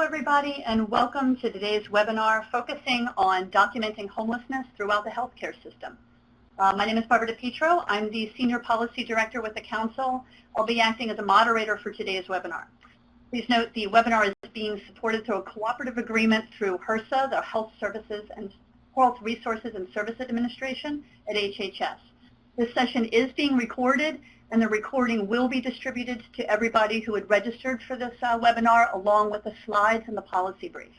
everybody, and welcome to today's webinar focusing on documenting homelessness throughout the healthcare system. My name is Barbara DePietro. I'm the Senior Policy Director with the Council. I'll be acting as a moderator for today's webinar. Please note the webinar is being supported through a cooperative agreement through HRSA, the Health Services and Health Resources and Service Administration at HHS. This session is being recorded, and the recording will be distributed to everybody who had registered for this webinar, along with the slides and the policy brief.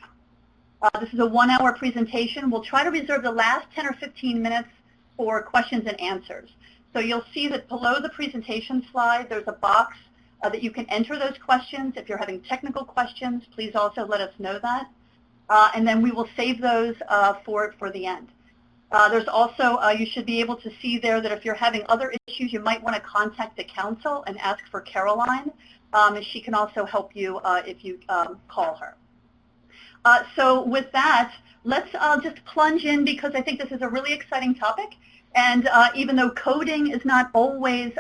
This is a 1-hour presentation. We'll try to reserve the last 10 or 15 minutes for questions and answers. So you'll see that below the presentation slide, there's a box that you can enter those questions. If you're having technical questions, please also let us know that. And then we will save those for the end. There's also, you should be able to see there that if you're having other issues, you might want to contact the council and ask for Caroline. She can also help you if you call her. So with that, let's just plunge in, because I think this is a really exciting topic. And even though coding is not always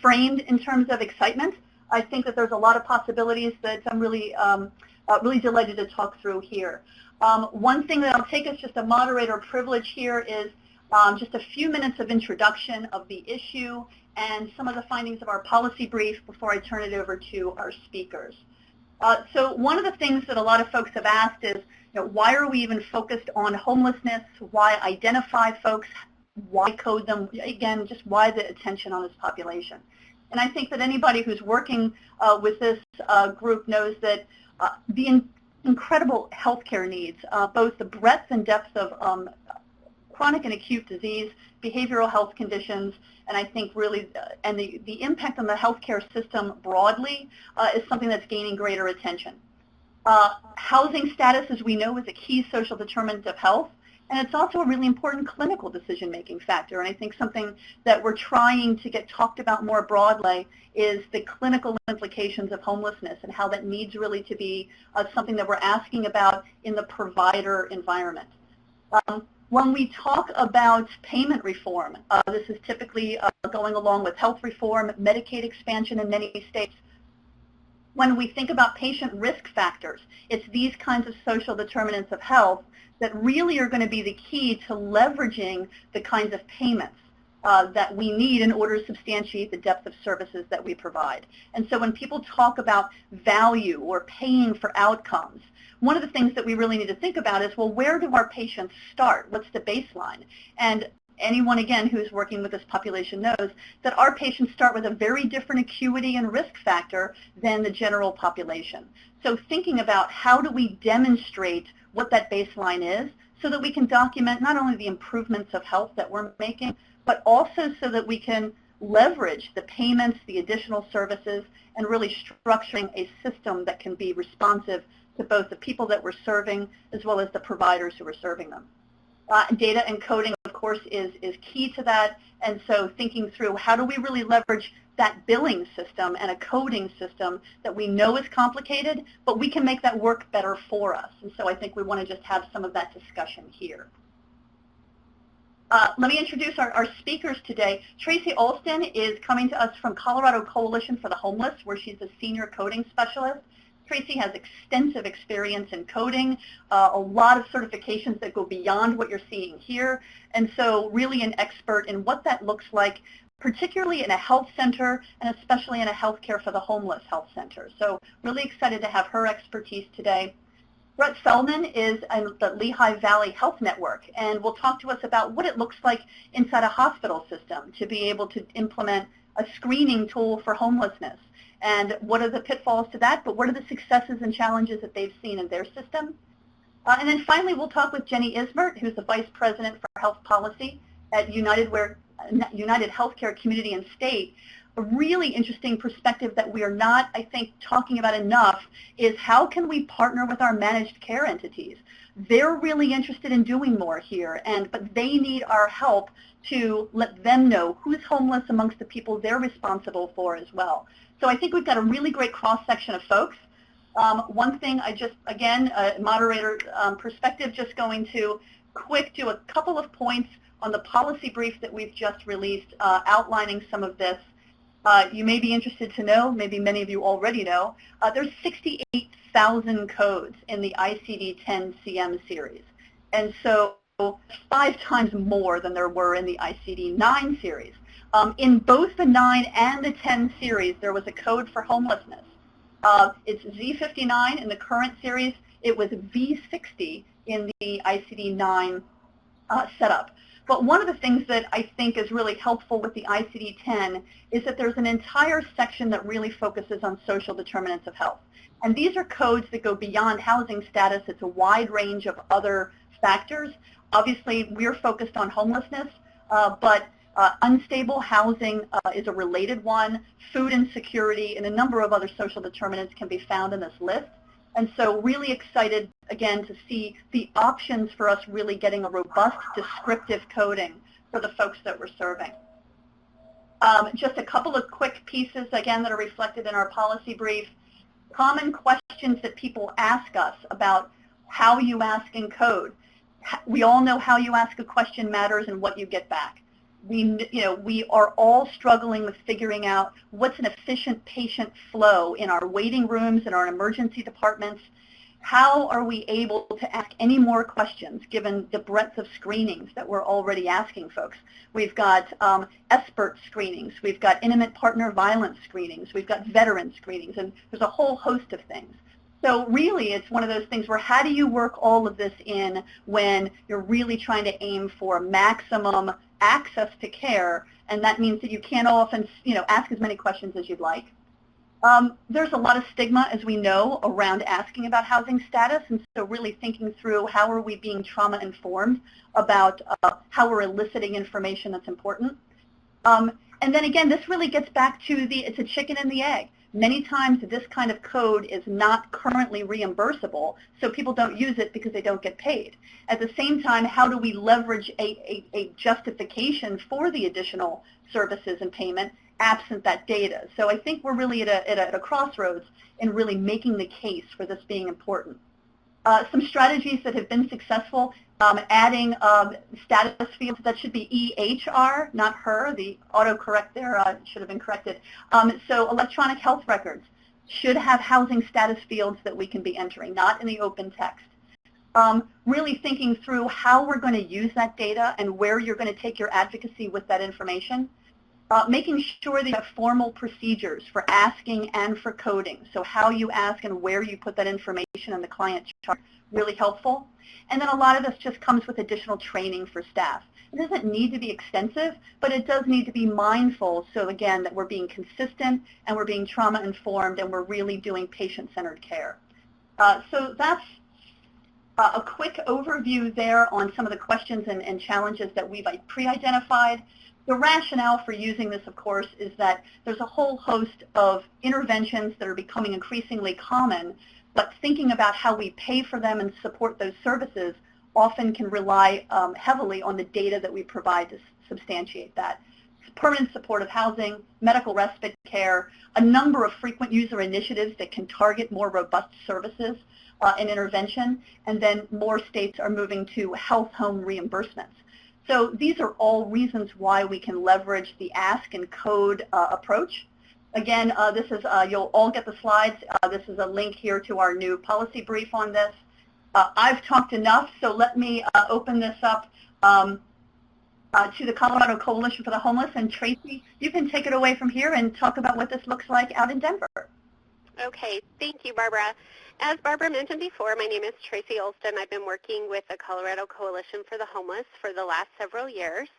framed in terms of excitement, I think that there's a lot of possibilities that I'm really, really delighted to talk through here. One thing that I'll take as just a moderator privilege here is just a few minutes of introduction of the issue and some of the findings of our policy brief before I turn it over to our speakers. So one of the things that a lot of folks have asked is, why are we even focused on homelessness? Why identify folks? Why code them? Again, just why the attention on this population? And I think that anybody who's working with this group knows that the incredible healthcare needs, both the breadth and depth of chronic and acute disease, behavioral health conditions, and I think really, and the impact on the healthcare system broadly is something that's gaining greater attention. Housing status, as we know, is a key social determinant of health, and it's also a really important clinical decision-making factor. And I think something that we're trying to get talked about more broadly is the clinical implications of homelessness and how that needs really to be something that we're asking about in the provider environment. When we talk about payment reform, this is typically going along with health reform, Medicaid expansion in many states. When we think about patient risk factors, it's these kinds of social determinants of health that really are going to be the key to leveraging the kinds of payments that we need in order to substantiate the depth of services that we provide. And so when people talk about value or paying for outcomes, one of the things that we really need to think about is, well, where do our patients start? What's the baseline? And anyone, again, who's working with this population knows that our patients start with a very different acuity and risk factor than the general population. So thinking about how do we demonstrate what that baseline is so that we can document not only the improvements of health that we're making, but also so that we can leverage the payments, the additional services, and really structuring a system that can be responsive to both the people that we're serving as well as the providers who are serving them. Data and coding, of course, is key to that, and so thinking through how do we really leverage that billing system and a coding system that we know is complicated, but we can make that work better for us. And so I think we want to just have some of that discussion here. Let me introduce our speakers today. Tracy Alston is coming to us from Colorado Coalition for the Homeless, where she's a senior coding specialist. Tracy has extensive experience in coding, a lot of certifications that go beyond what you're seeing here, and so really an expert in what that looks like, particularly in a health center and especially in a healthcare for the homeless health center. So really excited to have her expertise today. Brett Feldman is in the Lehigh Valley Health Network, and will talk to us about what it looks like inside a hospital system to be able to implement a screening tool for homelessness. And what are the pitfalls to that, but what are the successes and challenges that they've seen in their system? And then finally, we'll talk with Jenny Ismert, who's the Vice President for Health Policy at United Healthcare Community and State. A really interesting perspective that we are not, I think, talking about enough is how can we partner with our managed care entities? They're really interested in doing more here, but they need our help to let them know who's homeless amongst the people they're responsible for as well. So I think we've got a really great cross-section of folks. One thing I just, again, moderator perspective, just going to quick do a couple of points on the policy brief that we've just released outlining some of this. You may be interested to know, maybe many of you already know, there's 68,000 codes in the ICD-10 CM series. And so 5 times more than there were in the ICD-9 series. In both the 9 and the 10 series, there was a code for homelessness. It's Z59 in the current series. It was V60 in the ICD-9 setup. But one of the things that I think is really helpful with the ICD-10 is that there's an entire section that really focuses on social determinants of health. And these are codes that go beyond housing status. It's a wide range of other factors. Obviously, we're focused on homelessness, but unstable housing is a related one. Food insecurity and a number of other social determinants can be found in this list. And so really excited, again, to see the options for us really getting a robust descriptive coding for the folks that we're serving. Just a couple of quick pieces, again, that are reflected in our policy brief. Common questions that people ask us about how you ask in code. We all know how you ask a question matters and what you get back. We are all struggling with figuring out what's an efficient patient flow in our waiting rooms, in our emergency departments. How are we able to ask any more questions given the breadth of screenings that we're already asking folks? We've got expert screenings. We've got intimate partner violence screenings. We've got veteran screenings. And there's a whole host of things. So really, it's one of those things where how do you work all of this in when you're really trying to aim for maximum access to care, and that means that you can't often, ask as many questions as you'd like. There's a lot of stigma, as we know, around asking about housing status, and so really thinking through how are we being trauma-informed about how we're eliciting information that's important. And then again, this really gets back to it's a chicken and the egg. Many times this kind of code is not currently reimbursable, so people don't use it because they don't get paid. At the same time, how do we leverage a justification for the additional services and payment absent that data? So I think we're really at a crossroads in really making the case for this being important. Some strategies that have been successful, adding status fields, that should be EHR, not her. The autocorrect there should have been corrected. So electronic health records should have housing status fields that we can be entering, not in the open text. Really thinking through how we're going to use that data and where you're going to take your advocacy with that information. Making sure that you have formal procedures for asking and for coding. So how you ask and where you put that information in the client chart, really helpful. And then a lot of this just comes with additional training for staff. It doesn't need to be extensive, but it does need to be mindful, so again, that we're being consistent and we're being trauma-informed and we're really doing patient-centered care. So that's a quick overview there on some of the questions and challenges that we've pre-identified. The rationale for using this, of course, is that there's a whole host of interventions that are becoming increasingly common, but thinking about how we pay for them and support those services often can rely heavily on the data that we provide to substantiate that. Permanent supportive housing, medical respite care, a number of frequent user initiatives that can target more robust services and intervention, and then more states are moving to health home reimbursements. So these are all reasons why we can leverage the ask and code approach. Again, this is, you'll all get the slides. This is a link here to our new policy brief on this. I've talked enough, so let me open this up to the Colorado Coalition for the Homeless. And Tracy, you can take it away from here and talk about what this looks like out in Denver. Okay, thank you, Barbara. As Barbara mentioned before, my name is Tracy Olston. I've been working with the Colorado Coalition for the Homeless for the last several years.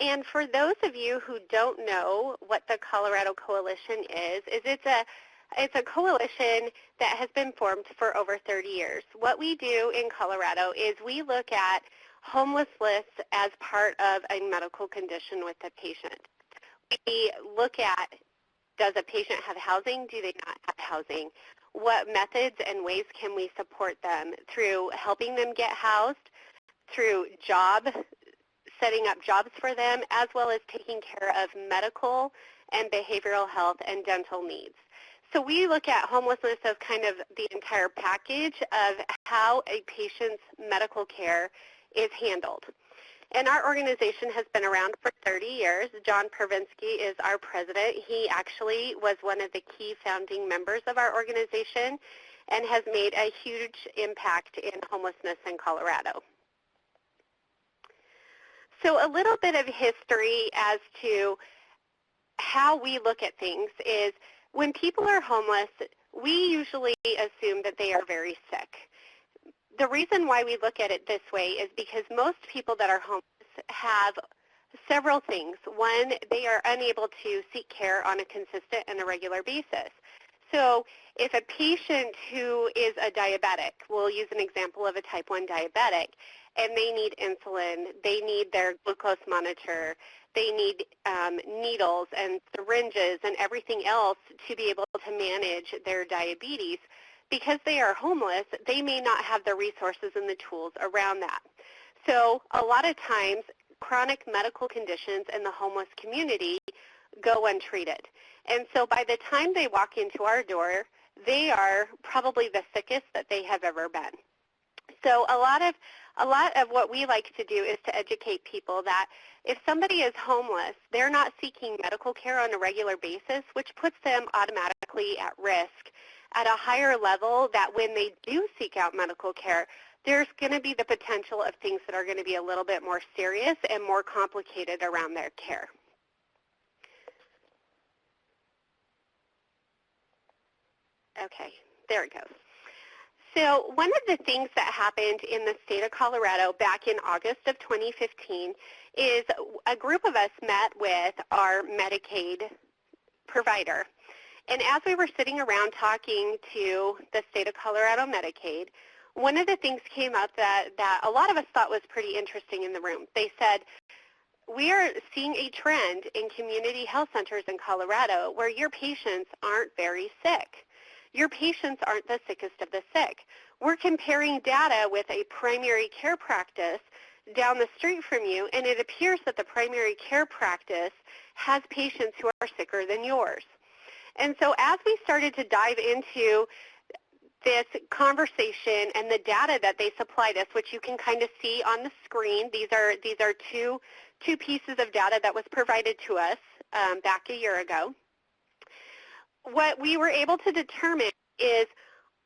And for those of you who don't know what the Colorado Coalition is it's a coalition that has been formed for over 30 years. What we do in Colorado is we look at homelessness as part of a medical condition with the patient. We look at, does a patient have housing? Do they not have housing? What methods and ways can we support them through helping them get housed, through setting up jobs for them, as well as taking care of medical and behavioral health and dental needs. So we look at homelessness as kind of the entire package of how a patient's medical care is handled. And our organization has been around for 30 years. John Pervinsky is our president. He actually was one of the key founding members of our organization and has made a huge impact in homelessness in Colorado. So a little bit of history as to how we look at things is when people are homeless, we usually assume that they are very sick. The reason why we look at it this way is because most people that are homeless have several things. One, they are unable to seek care on a consistent and a regular basis. So if a patient who is a diabetic, we'll use an example of a type 1 diabetic, and they need insulin, they need their glucose monitor, they need needles and syringes and everything else to be able to manage their diabetes, because they are homeless, they may not have the resources and the tools around that. So a lot of times, chronic medical conditions in the homeless community go untreated. And so by the time they walk into our door, they are probably the sickest that they have ever been. So a lot of what we like to do is to educate people that if somebody is homeless, they're not seeking medical care on a regular basis, which puts them automatically at risk at a higher level, that when they do seek out medical care, there's going to be the potential of things that are going to be a little bit more serious and more complicated around their care. Okay, there it goes. So one of the things that happened in the state of Colorado back in August of 2015 is a group of us met with our Medicaid provider. And as we were sitting around talking to the state of Colorado Medicaid, one of the things came up that a lot of us thought was pretty interesting in the room. They said, we are seeing a trend in community health centers in Colorado where your patients aren't very sick. Your patients aren't the sickest of the sick. We're comparing data with a primary care practice down the street from you, and it appears that the primary care practice has patients who are sicker than yours. And so as we started to dive into this conversation and the data that they supplied us, which you can kind of see on the screen, these are two pieces of data that was provided to us back a year ago. What we were able to determine is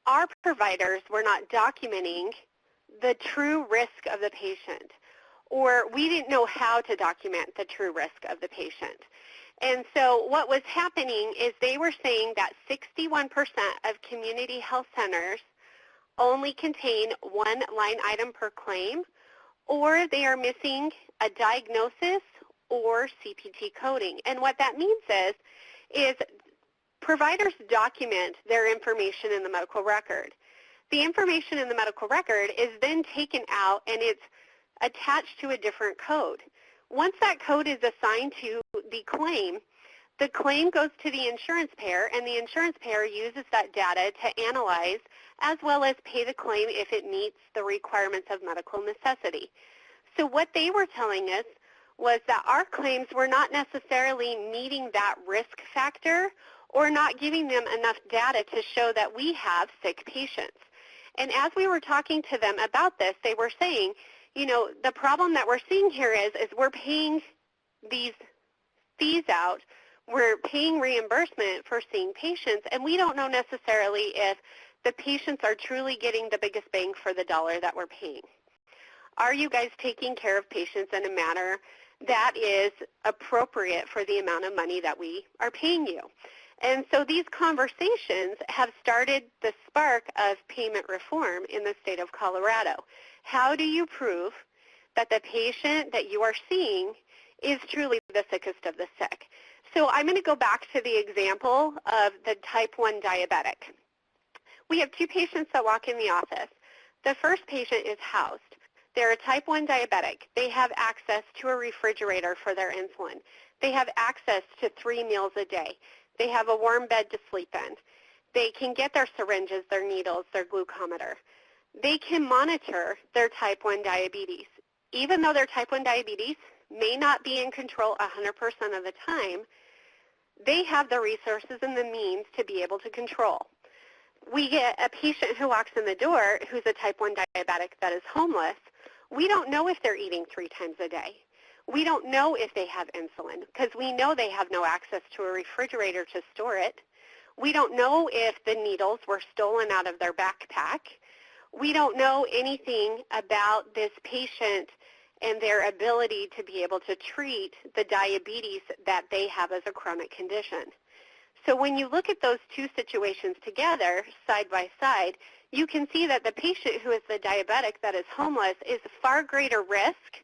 our providers were not documenting the true risk of the patient, or we didn't know how to document the true risk of the patient. And so what was happening is they were saying that 61% of community health centers only contain one line item per claim, or they are missing a diagnosis or CPT coding. And what that means is providers document their information in the medical record. The information in the medical record is then taken out and it's attached to a different code. Once that code is assigned to the claim goes to the insurance payer, and the insurance payer uses that data to analyze as well as pay the claim if it meets the requirements of medical necessity. So what they were telling us was that our claims were not necessarily meeting that risk factor or not giving them enough data to show that we have sick patients. And as we were talking to them about this, they were saying, you know, the problem that we're seeing here is we're paying these fees out, we're paying reimbursement for seeing patients, and we don't know necessarily if the patients are truly getting the biggest bang for the dollar that we're paying. Are you guys taking care of patients in a manner that is appropriate for the amount of money that we are paying you? And so these conversations have started the spark of payment reform in the state of Colorado. How do you prove that the patient that you are seeing is truly the sickest of the sick? So I'm going to go back to the example of the type 1 diabetic. We have two patients that walk in the office. The first patient is housed. They're a type 1 diabetic. They have access to a refrigerator for their insulin. They have access to 3 meals a day. They have a warm bed to sleep in. They can get their syringes, their needles, their glucometer. They can monitor their type 1 diabetes. Even though their type 1 diabetes may not be in control 100% of the time, they have the resources and the means to be able to control. We get a patient who walks in the door who's a type 1 diabetic that is homeless. We don't know if they're eating 3 times a day. We don't know if they have insulin because we know they have no access to a refrigerator to store it. We don't know if the needles were stolen out of their backpack. We don't know anything about this patient and their ability to be able to treat the diabetes that they have as a chronic condition. So when you look at those two situations together, side by side, you can see that the patient who is the diabetic that is homeless is far greater risk,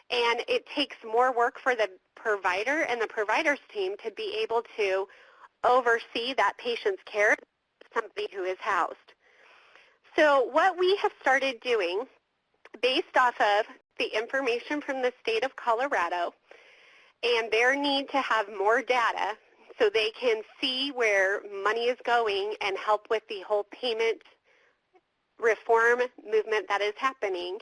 and it takes more work for the provider and the provider's team to be able to oversee that patient's care, somebody who is housed. So what we have started doing, based off of the information from the state of Colorado and their need to have more data so they can see where money is going and help with the whole payment reform movement that is happening,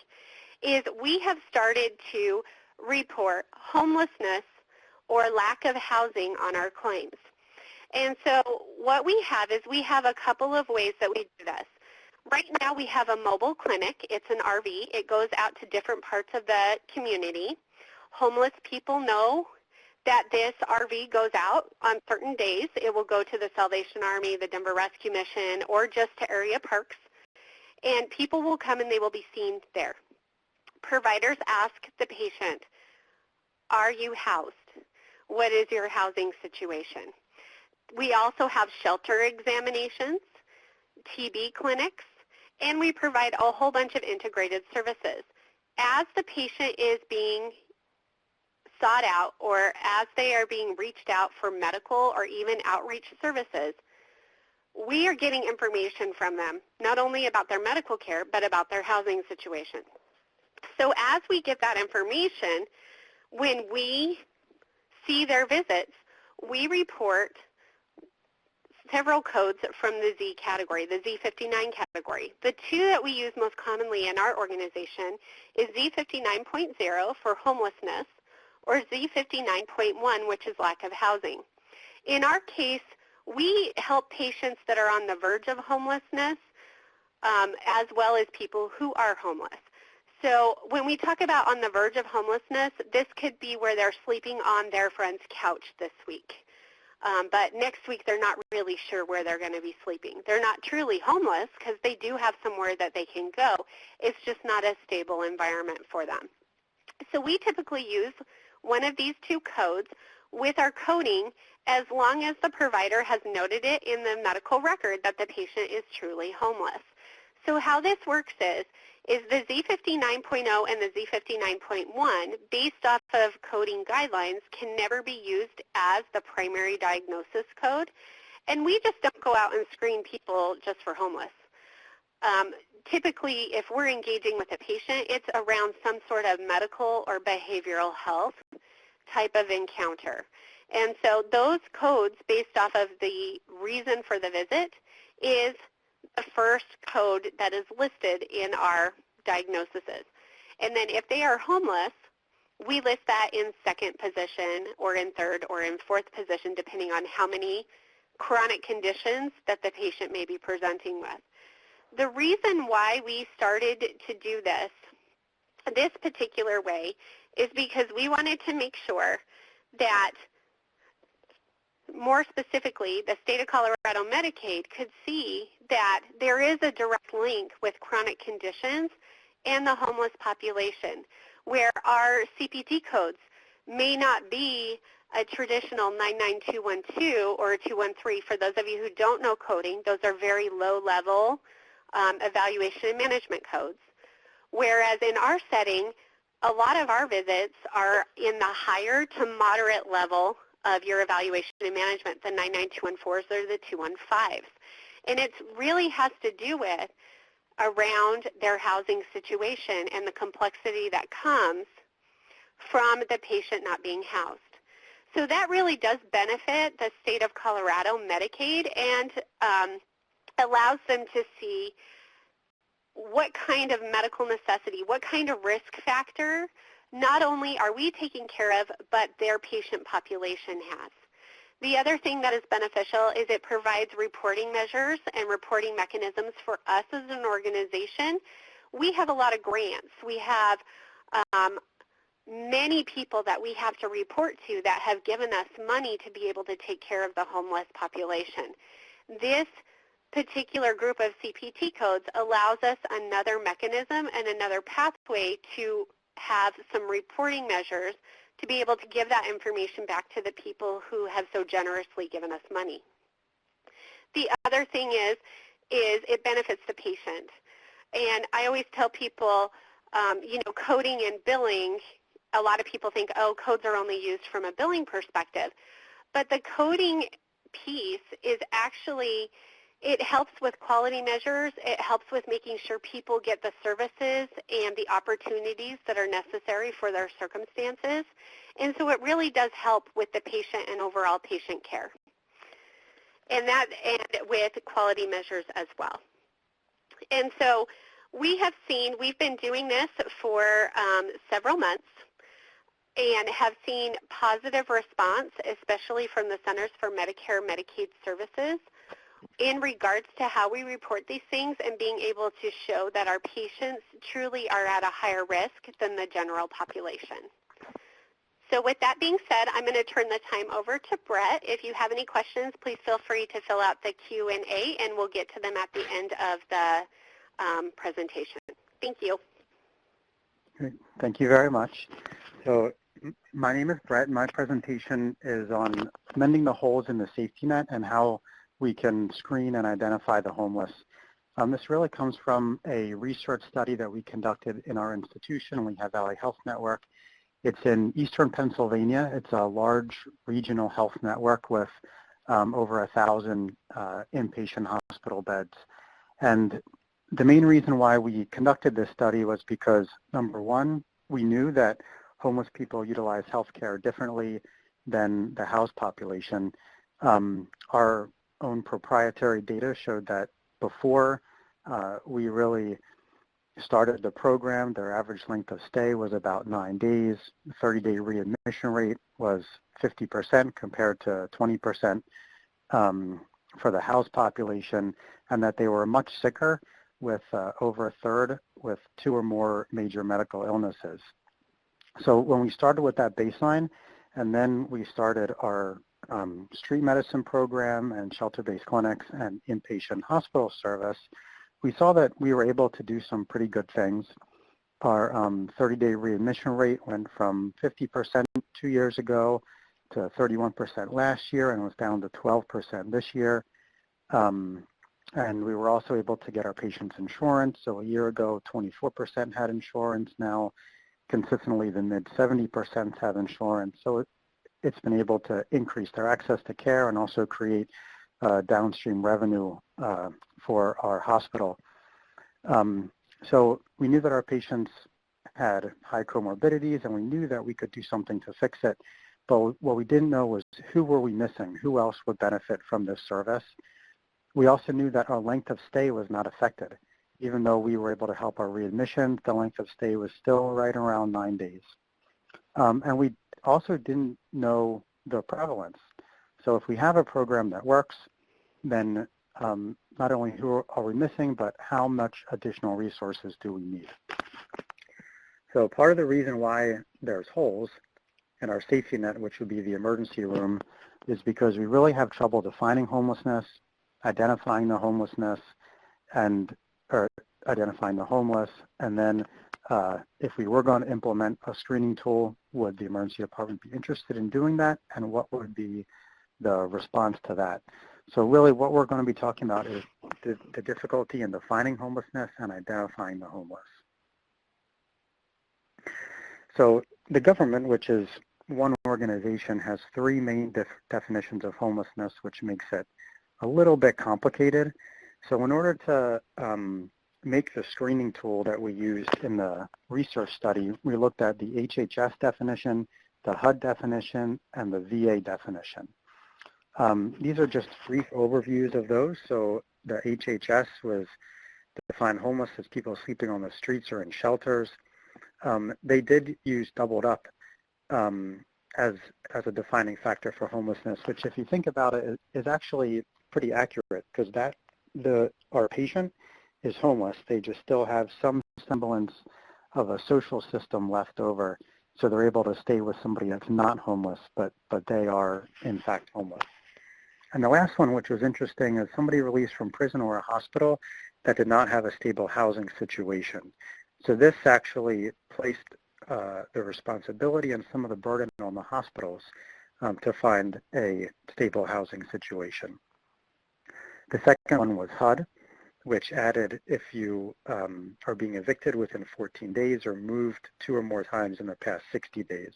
is we have started to report homelessness or lack of housing on our claims. And so what we have is we have a couple of ways that we do this. Right now we have a mobile clinic. It's an RV. It goes out to different parts of the community. Homeless people know that this RV goes out on certain days. It will go to the Salvation Army, the Denver Rescue Mission, or just to area parks. And people will come and they will be seen there. Providers ask the patient, are you housed? What is your housing situation? We also have shelter examinations, TB clinics, and we provide a whole bunch of integrated services. As the patient is being sought out or as they are being reached out for medical or even outreach services, we are getting information from them, not only about their medical care, but about their housing situation. So as we get that information, when we see their visits, we report several codes from the Z category, the Z59 category. The two that we use most commonly in our organization is Z59.0 for homelessness or Z59.1, which is lack of housing. In our case, we help patients that are on the verge of homelessness as well as people who are homeless. So when we talk about on the verge of homelessness, this could be where they're sleeping on their friend's couch this week. But next week, they're not really sure where they're going to be sleeping. They're not truly homeless because they do have somewhere that they can go. It's just not a stable environment for them. So we typically use one of these two codes with our coding as long as the provider has noted it in the medical record that the patient is truly homeless. So how this works is the Z59.0 and the Z59.1, based off of coding guidelines, can never be used as the primary diagnosis code. And we just don't go out and screen people just for homeless. Typically, if we're engaging with a patient, it's around some sort of medical or behavioral health type of encounter. And so those codes, based off of the reason for the visit, is the first code that is listed in our diagnoses. And then if they are homeless, we list that in second position or in third or in fourth position, depending on how many chronic conditions that the patient may be presenting with. The reason why we started to do this particular way is because we wanted to make sure that, more specifically, the state of Colorado Medicaid could see that there is a direct link with chronic conditions and the homeless population, where our CPT codes may not be a traditional 99212 or a 213. For those of you who don't know coding, those are very low-level evaluation and management codes. Whereas in our setting, a lot of our visits are in the higher to moderate level of your evaluation and management, the 99214s or the 215s. And it really has to do with around their housing situation and the complexity that comes from the patient not being housed. So that really does benefit the state of Colorado Medicaid and allows them to see what kind of medical necessity, what kind of risk factor not only are we taking care of, but their patient population has. The other thing that is beneficial is it provides reporting measures and reporting mechanisms for us as an organization we have a lot of grants. We have many people that we have to report to that have given us money to be able to take care of the homeless population. This particular group of CPT codes allows us another mechanism and another pathway to have some reporting measures to be able to give that information back to the people who have so generously given us money. The other thing is it benefits the patient. And I always tell people, coding and billing, a lot of people think, oh, codes are only used from a billing perspective. But the coding piece is actually, it helps with quality measures. It helps with making sure people get the services and the opportunities that are necessary for their circumstances. And so it really does help with the patient and overall patient care. And with quality measures as well. And so we've been doing this for several months and have seen positive response, especially from the Centers for Medicare and Medicaid Services, in regards to how we report these things and being able to show that our patients truly are at a higher risk than the general population. So with that being said, I'm going to turn the time over to Brett. If you have any questions, please feel free to fill out the Q&A, and we'll get to them at the end of the presentation. Thank you. Great. Thank you very much. So my name is Brett, and my presentation is on mending the holes in the safety net and how we can screen and identify the homeless. This really comes from a research study that we conducted in our institution, Lehigh Valley Health Network. It's in eastern Pennsylvania. It's a large regional health network with over 1,000 inpatient hospital beds. And the main reason why we conducted this study was because, number one, we knew that homeless people utilize healthcare differently than the housed population. Our own proprietary data showed that before we really started the program, their average length of stay was about 9 days. The 30-day readmission rate was 50% compared to 20% for the housed population, and that they were much sicker with over a third with 2 or more major medical illnesses. So when we started with that baseline, and then we started our street medicine program and shelter-based clinics and inpatient hospital service, we saw that we were able to do some pretty good things. Our 30-day readmission rate went from 50% 2 years ago to 31% last year and was down to 12% this year. And we were also able to get our patients insurance. So a year ago, 24% had insurance. Now, consistently, the mid-70% have insurance. So it's been able to increase their access to care and also create downstream revenue for our hospital. So we knew that our patients had high comorbidities, and we knew that we could do something to fix it. But what we didn't know was who were we missing? Who else would benefit from this service? We also knew that our length of stay was not affected. Even though we were able to help our readmissions, the length of stay was still right around 9 days. And we also didn't know the prevalence. So if we have a program that works, then not only who are we missing, but how much additional resources do we need? So part of the reason why there's holes in our safety net, which would be the emergency room, is because we really have trouble defining homelessness, identifying the homelessness, or identifying the homeless, and then if we were going to implement a screening tool, would the emergency department be interested in doing that, and what would be the response to that? So really what we're going to be talking about is the difficulty in defining homelessness and identifying the homeless. So the government, which is one organization, has 3 main definitions of homelessness, which makes it a little bit complicated. So in order to make the screening tool that we used in the research study, we looked at the HHS definition, the HUD definition, and the VA definition. These are just brief overviews of those. So the HHS was to define homeless as people sleeping on the streets or in shelters. They did use doubled up as a defining factor for homelessness, which if you think about it is actually pretty accurate, because our patient is homeless. They just still have some semblance of a social system left over, so they're able to stay with somebody that's not homeless, but they are in fact homeless. And the last one, which was interesting, is somebody released from prison or a hospital that did not have a stable housing situation. So this actually placed the responsibility and some of the burden on the hospitals to find a stable housing situation. The second one was HUD, which added if you are being evicted within 14 days or moved 2 or more times in the past 60 days.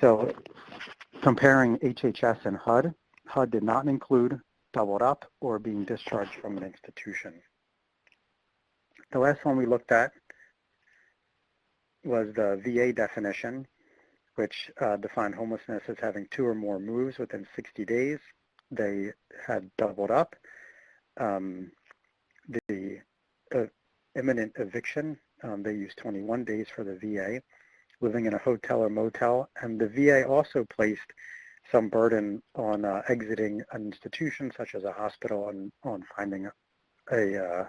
So comparing HHS and HUD, HUD did not include doubled up or being discharged from an institution. The last one we looked at was the VA definition, which defined homelessness as having 2 or more moves within 60 days. They had doubled up. The imminent eviction, they used 21 days for the VA, living in a hotel or motel, and the VA also placed some burden on exiting an institution such as a hospital and on finding a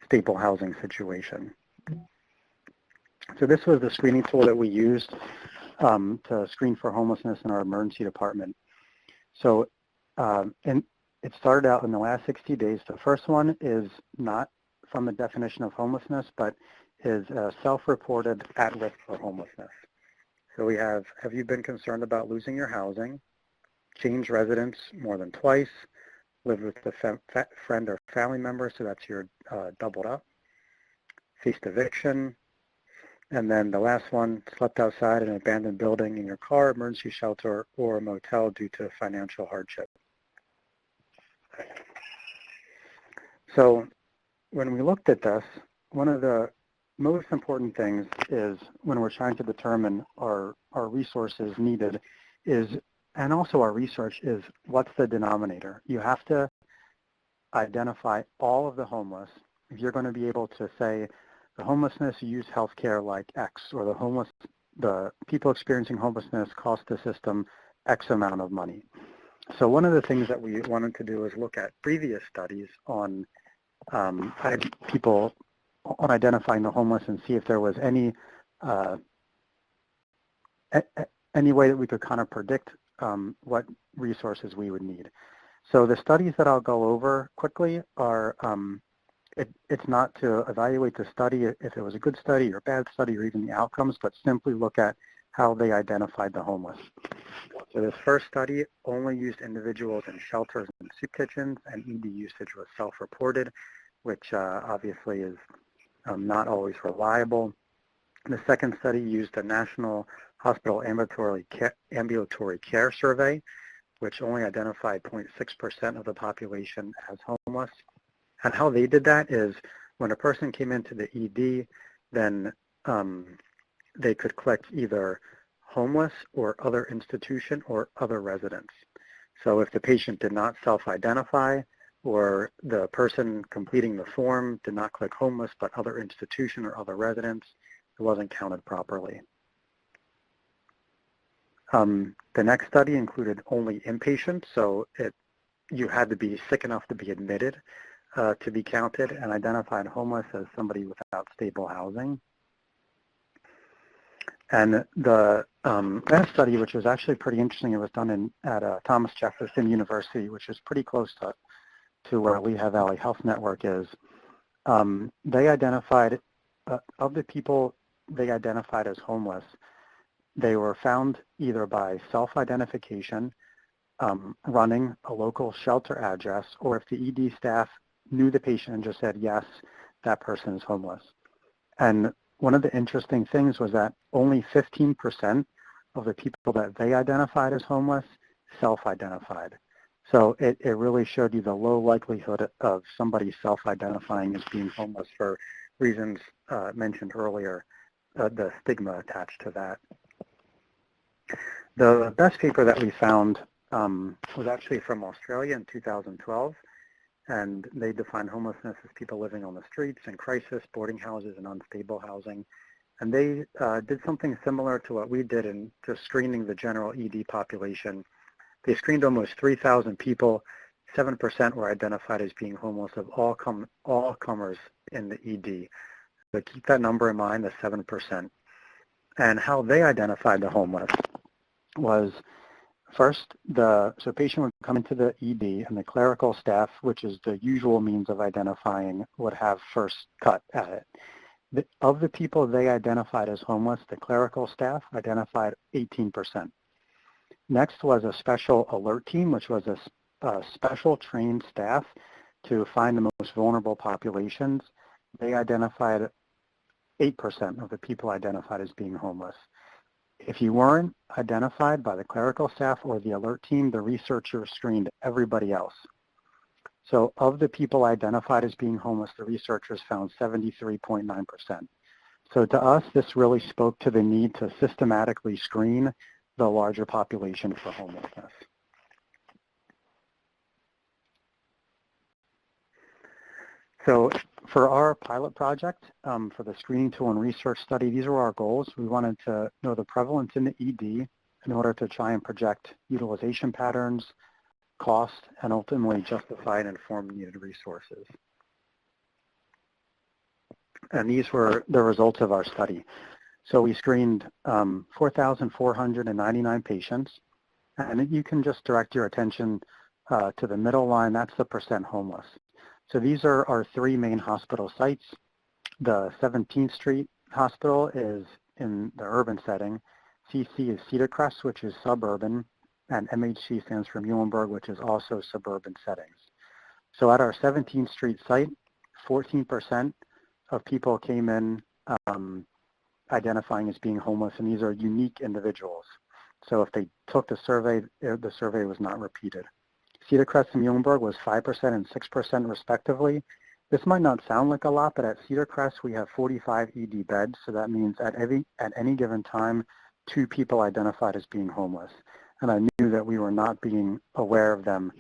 stable housing situation. So this was the screening tool that we used to screen for homelessness in our emergency department. So and it started out in the last 60 days. The first one is not from the definition of homelessness, but is self-reported at risk for homelessness. So we have you been concerned about losing your housing, change residence more than twice, lived with a friend or family member, so that's your doubled up, faced eviction, and then the last one, slept outside in an abandoned building in your car, emergency shelter, or a motel due to financial hardship. So when we looked at this, one of the most important things is when we're trying to determine our resources needed is, and also our research is, what's the denominator? You have to identify all of the homeless. If you're going to be able to say the homelessness use healthcare like X, or the people experiencing homelessness cost the system X amount of money. So one of the things that we wanted to do is look at previous studies on people on identifying the homeless and see if there was any way that we could kind of predict what resources we would need. So the studies that I'll go over quickly are, it's not to evaluate the study if it was a good study or bad study or even the outcomes, but simply look at how they identified the homeless. So this first study only used individuals in shelters and soup kitchens, and ED usage was self-reported, which obviously is not always reliable. The second study used the National Hospital Ambulatory Care Survey, which only identified 0.6% of the population as homeless. And how they did that is when a person came into the ED, then they could click either homeless or other institution or other residents. So if the patient did not self-identify, or the person completing the form did not click homeless but other institution or other residents, it wasn't counted properly. The next study included only inpatients, so you had to be sick enough to be admitted to be counted, and identified homeless as somebody without stable housing. And the last study, which was actually pretty interesting, it was done at Thomas Jefferson University, which is pretty close to where Lehigh Valley Health Network is. They identified, of the people they identified as homeless, they were found either by self-identification, running a local shelter address, or if the ED staff knew the patient and just said, yes, that person is homeless. And one of the interesting things was that only 15% of the people that they identified as homeless self-identified. So it really showed you the low likelihood of somebody self-identifying as being homeless for reasons mentioned earlier, the stigma attached to that. The best paper that we found was actually from Australia in 2012, and they defined homelessness as people living on the streets, in crisis, boarding houses, and unstable housing. And they did something similar to what we did in just screening the general ED population. They screened almost 3,000 people. 7% were identified as being homeless of all comers in the ED. So keep that number in mind, the 7%. And how they identified the homeless was first, so a patient would come into the ED and the clerical staff, which is the usual means of identifying, would have first cut at it. Of the people they identified as homeless, the clerical staff identified 18%. Next was a special alert team, which was a special trained staff to find the most vulnerable populations. They identified 8% of the people identified as being homeless. If you weren't identified by the clerical staff or the alert team, the researchers screened everybody else. So of the people identified as being homeless, the researchers found 73.9%. So to us, this really spoke to the need to systematically screen the larger population for homelessness. So for our pilot project, for the screening tool and research study, these were our goals. We wanted to know the prevalence in the ED in order to try and project utilization patterns, cost, and ultimately justify and inform needed resources. And these were the results of our study. So we screened 4,499 patients, and you can just direct your attention to the middle line. That's the percent homeless. So these are our three main hospital sites. The 17th Street Hospital is in the urban setting. CC is Cedar Crest, which is suburban, and MHC stands for Muhlenberg, which is also suburban settings. So at our 17th Street site, 14% of people came in identifying as being homeless, and these are unique individuals. So if they took the survey was not repeated. Cedar Crest and Muhlenberg was 5% and 6% respectively. This might not sound like a lot, but at Cedar Crest we have 45 ED beds, so that means at any given time, 2 people identified as being homeless. And I knew that we were not being aware of them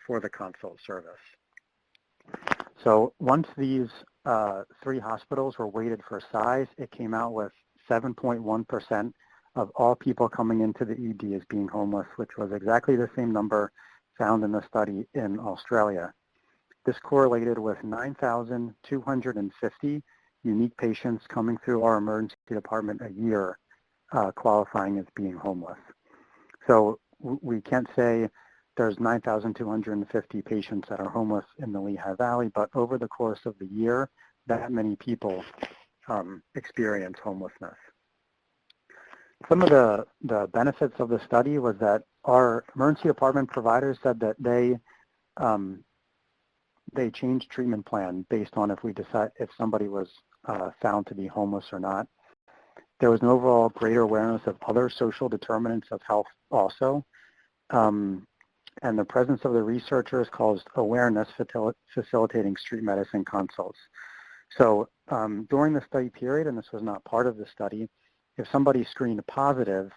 for the consult service. So once these 3 hospitals were weighted for size, it came out with 7.1% of all people coming into the ED as being homeless, which was exactly the same number found in the study in Australia. This correlated with 9,250 unique patients coming through our emergency department a year qualifying as being homeless. So we can't say there's 9,250 patients that are homeless in the Lehigh Valley, but over the course of the year, that many people experience homelessness. Some of the benefits of the study was that our emergency department providers said that they changed treatment plan based on if somebody was found to be homeless or not. There was an overall greater awareness of other social determinants of health also. And the presence of the researchers caused awareness facilitating street medicine consults. So during the study period, and this was not part of the study, if somebody screened positive,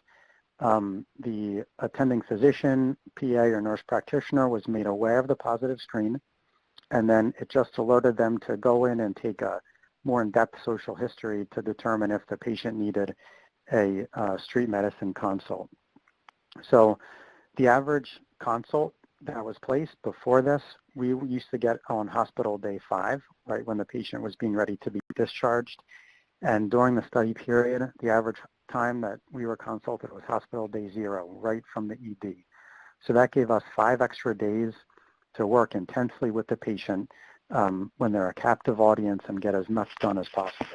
the attending physician, PA, or nurse practitioner was made aware of the positive screen, and then it just alerted them to go in and take a more in-depth social history to determine if the patient needed a street medicine consult. So the average consult that was placed before this, we used to get on hospital day 5, right when the patient was being ready to be discharged. And during the study period, the average time that we were consulted was hospital day 0, right from the ED. So that gave us 5 extra days to work intensely with the patient when they're a captive audience and get as much done as possible.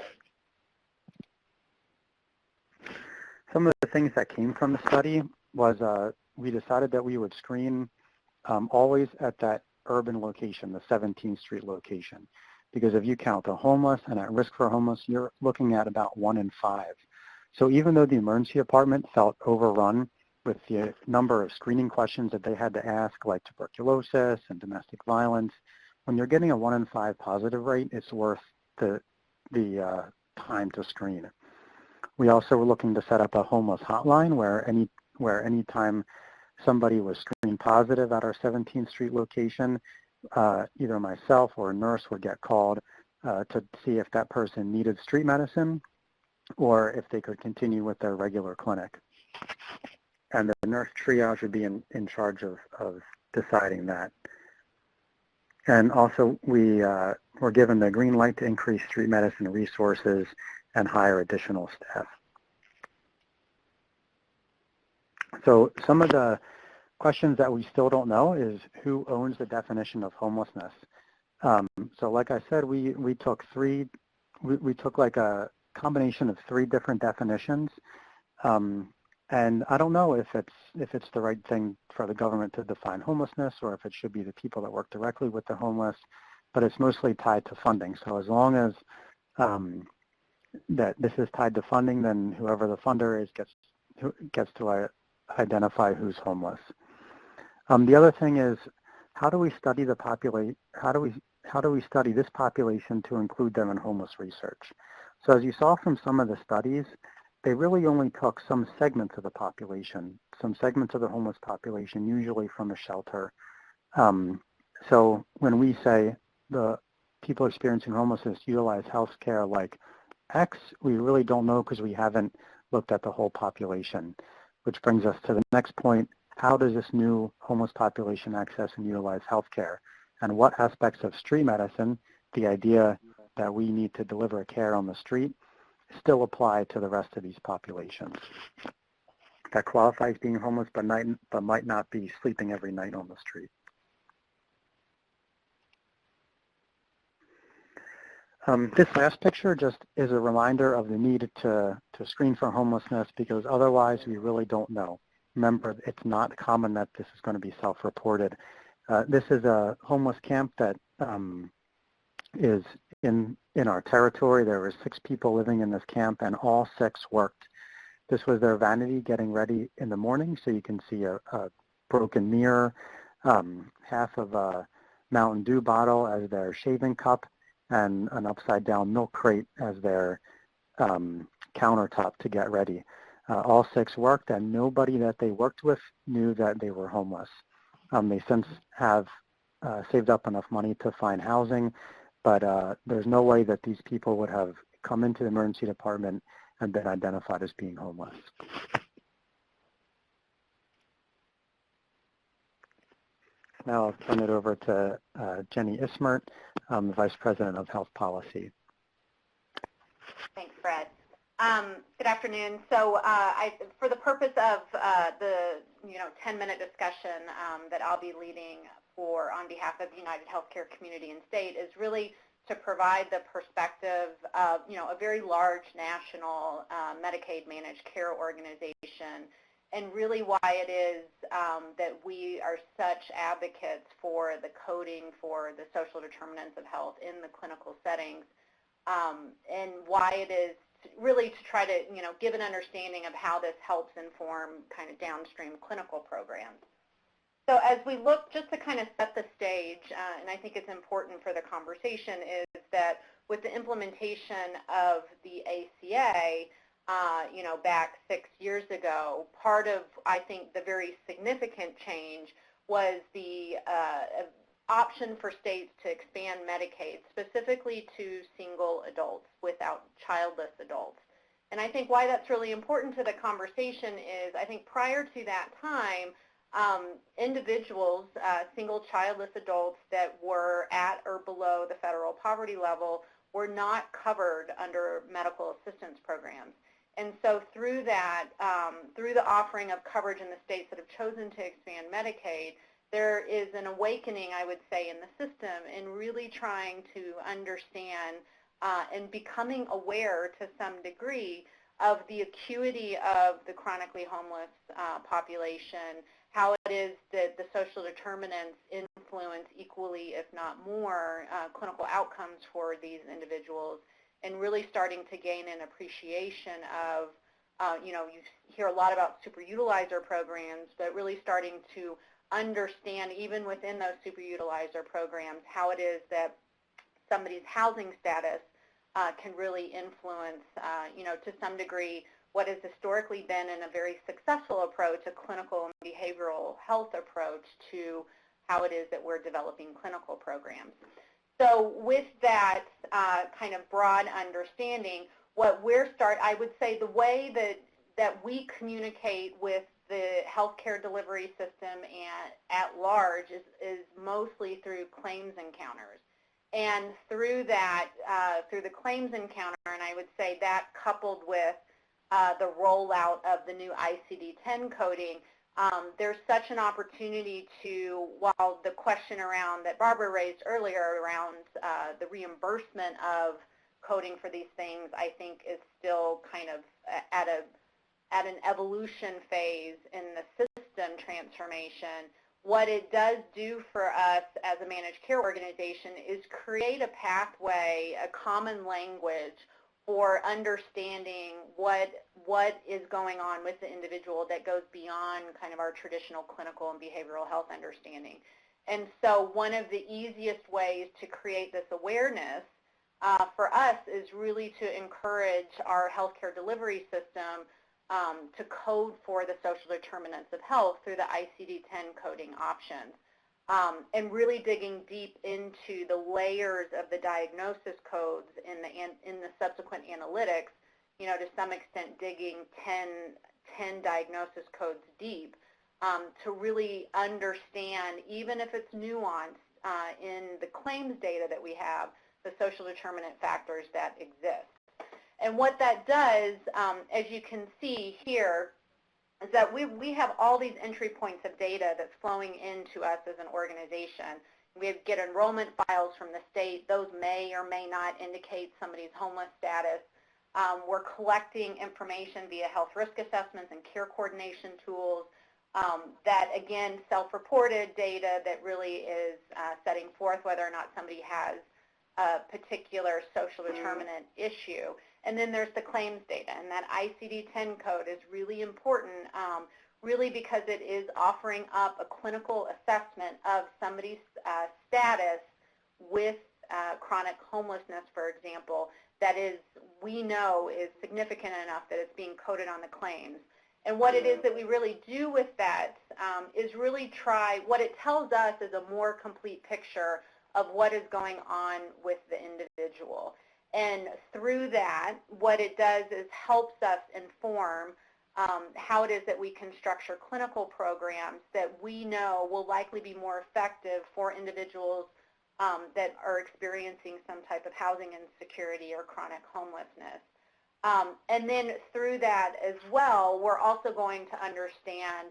Some of the things that came from the study was we decided that we would screen always at that urban location, the 17th Street location. Because if you count the homeless and at risk for homeless, you're looking at about 1 in 5. So even though the emergency department felt overrun with the number of screening questions that they had to ask, like tuberculosis and domestic violence, when you're getting a 1 in 5 positive rate, it's worth the time to screen. We also were looking to set up a homeless hotline where any time somebody was screened positive at our 17th Street location, either myself or a nurse would get called to see if that person needed street medicine or if they could continue with their regular clinic. And the nurse triage would be in charge of deciding that. And also we were given the green light to increase street medicine resources and hire additional staff. So some of the questions that we still don't know is who owns the definition of homelessness. So like I said, we took like a combination of 3 different definitions. And I don't know if it's the right thing for the government to define homelessness or if it should be the people that work directly with the homeless, but it's mostly tied to funding. So as long as that this is tied to funding, then whoever the funder is gets to identify who's homeless. The other thing is, how do we study the how do we study this population to include them in homeless research? So as you saw from some of the studies, they really only took some segments of the population, some segments of the homeless population, usually from a shelter. So when we say the people experiencing homelessness utilize health care like X, we really don't know because we haven't looked at the whole population, which brings us to the next point. How does this new homeless population access and utilize health care? And what aspects of street medicine, the idea that we need to deliver care on the street, still apply to the rest of these populations that qualify as being homeless but might not be sleeping every night on the street. This last picture just is a reminder of the need to screen for homelessness, because otherwise we really don't know. Remember, it's not common that this is going to be self-reported. This is a homeless camp that is in our territory. There were 6 people living in this camp, and all 6 worked. This was their vanity getting ready in the morning, so you can see a broken mirror, half of a Mountain Dew bottle as their shaving cup, and an upside-down milk crate as their countertop to get ready. All 6 worked, and nobody that they worked with knew that they were homeless. They since have saved up enough money to find housing, but there's no way that these people would have come into the emergency department and been identified as being homeless. Now I'll turn it over to Jenny Ismert, the Vice President of Health Policy. Thanks, Brad. Good afternoon. So for the purpose of the 10-minute discussion that I'll be leading on behalf of the United Healthcare Community and State is really to provide the perspective of a very large national Medicaid managed care organization, and really why it is that we are such advocates for the coding for the social determinants of health in the clinical settings, and why it is really to try to give an understanding of how this helps inform kind of downstream clinical programs. So as we look, just to kind of set the stage, and I think it's important for the conversation, is that with the implementation of the ACA, back 6 years ago, part of, I think, the very significant change was the option for states to expand Medicaid specifically to single adults without childless adults. And I think why that's really important to the conversation is I think prior to that time, individuals, single childless adults that were at or below the federal poverty level were not covered under medical assistance programs. And so through that, through the offering of coverage in the states that have chosen to expand Medicaid, there is an awakening, I would say, in the system in really trying to understand and becoming aware to some degree of the acuity of the chronically homeless population, how it is that the social determinants influence equally, if not more, clinical outcomes for these individuals, and really starting to gain an appreciation of, you hear a lot about superutilizer programs, but really starting to understand, even within those superutilizer programs, how it is that somebody's housing status can really influence, to some degree, what has historically been in a very successful approach, a clinical and behavioral health approach to how it is that we're developing clinical programs. So with that kind of broad understanding, I would say the way that we communicate with the healthcare delivery system and at large is mostly through claims encounters. And through that, through the claims encounter, and I would say that coupled with the rollout of the new ICD-10 coding, there's such an opportunity to, while the question around that Barbara raised earlier around the reimbursement of coding for these things, I think is still kind of at an evolution phase in the system transformation. What it does do for us as a managed care organization is create a pathway, a common language for understanding what is going on with the individual that goes beyond kind of our traditional clinical and behavioral health understanding. And so one of the easiest ways to create this awareness for us is really to encourage our healthcare delivery system to code for the social determinants of health through the ICD-10 coding options, and really digging deep into the layers of the diagnosis codes in the subsequent analytics, you know, to some extent digging 10 diagnosis codes deep to really understand, even if it's nuanced in the claims data that we have, the social determinant factors that exist. And what that does, as you can see here, is that we have all these entry points of data that's flowing into us as an organization. We get enrollment files from the state. Those may or may not indicate somebody's homeless status. We're collecting information via health risk assessments and care coordination tools that, again, self-reported data that really is setting forth whether or not somebody has a particular social determinant issue. And then there's the claims data, and that ICD-10 code is really important, really because it is offering up a clinical assessment of somebody's status with chronic homelessness, for example, that is, we know is significant enough that it's being coded on the claims. And what it is that we really do with that is really try, what it tells us is a more complete picture of what is going on with the individual. And through that, what it does is helps us inform how it is that we can structure clinical programs that we know will likely be more effective for individuals that are experiencing some type of housing insecurity or chronic homelessness. And then through that as well, we're also going to understand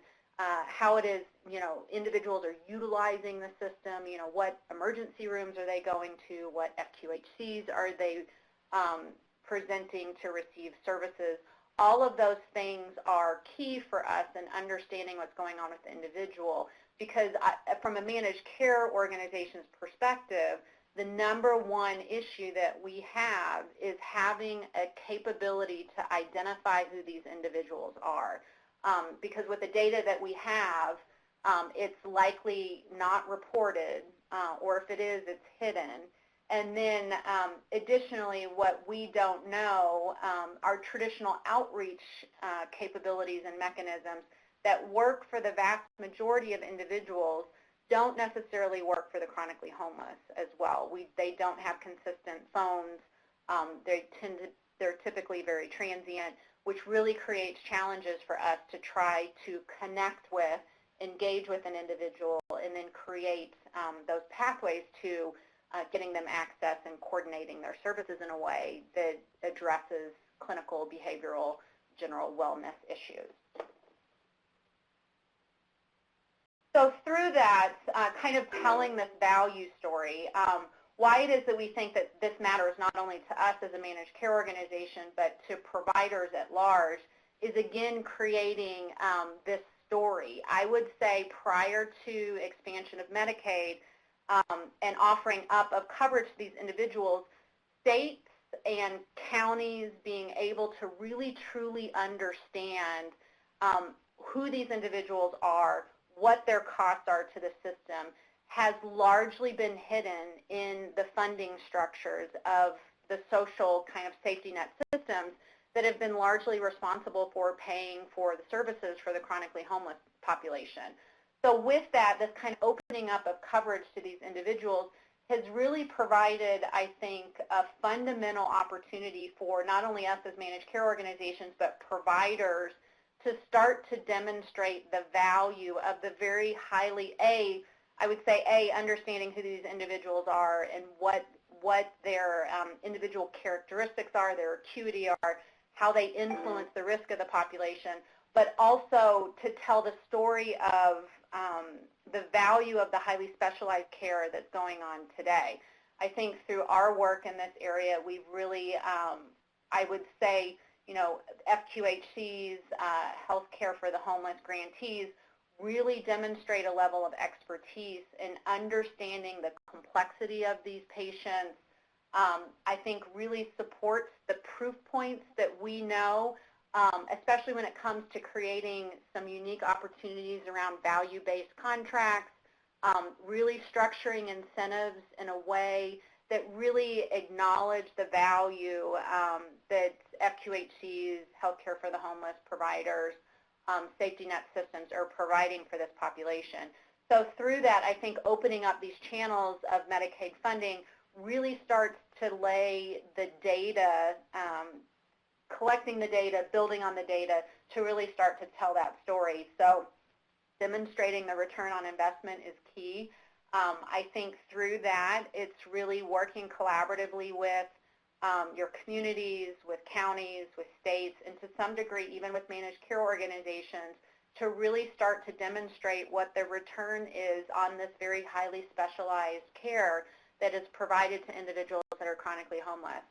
how it is, you know, individuals are utilizing the system, you know, what emergency rooms are they going to, what FQHCs are they presenting to receive services. All of those things are key for us in understanding what's going on with the individual, because from a managed care organization's perspective, the number one issue that we have is having a capability to identify who these individuals are. Because with the data that we have, it's likely not reported, or if it is, it's hidden. And then additionally, what we don't know, our traditional outreach capabilities and mechanisms that work for the vast majority of individuals don't necessarily work for the chronically homeless as well. They don't have consistent phones. They're typically very transient, which really creates challenges for us to try to connect with, engage with an individual, and then create those pathways to getting them access and coordinating their services in a way that addresses clinical, behavioral, general wellness issues. So through that, kind of telling this value story, why it is that we think that this matters not only to us as a managed care organization, but to providers at large, is again creating this story. I would say prior to expansion of Medicaid and offering up of coverage to these individuals, states and counties being able to really truly understand who these individuals are, what their costs are to the system, has largely been hidden in the funding structures of the social kind of safety net systems that have been largely responsible for paying for the services for the chronically homeless population. So with that, this kind of opening up of coverage to these individuals has really provided, I think, a fundamental opportunity for not only us as managed care organizations, but providers to start to demonstrate the value of the very highly, I would say, understanding who these individuals are and what their individual characteristics are, their acuity are, how they influence the risk of the population, but also to tell the story of the value of the highly specialized care that's going on today. I think through our work in this area, we've really, I would say, FQHCs, healthcare for the homeless grantees, really demonstrate a level of expertise in understanding the complexity of these patients. I think really supports the proof points that we know, especially when it comes to creating some unique opportunities around value-based contracts, really structuring incentives in a way that really acknowledge the value that FQHCs, healthcare for the homeless providers, safety net systems are providing for this population. So through that, I think opening up these channels of Medicaid funding really starts to lay the data, collecting the data, building on the data to really start to tell that story. So demonstrating the return on investment is key. I think through that, it's really working collaboratively with your communities, with counties, with states, and to some degree even with managed care organizations to really start to demonstrate what the return is on this very highly specialized care that is provided to individuals that are chronically homeless.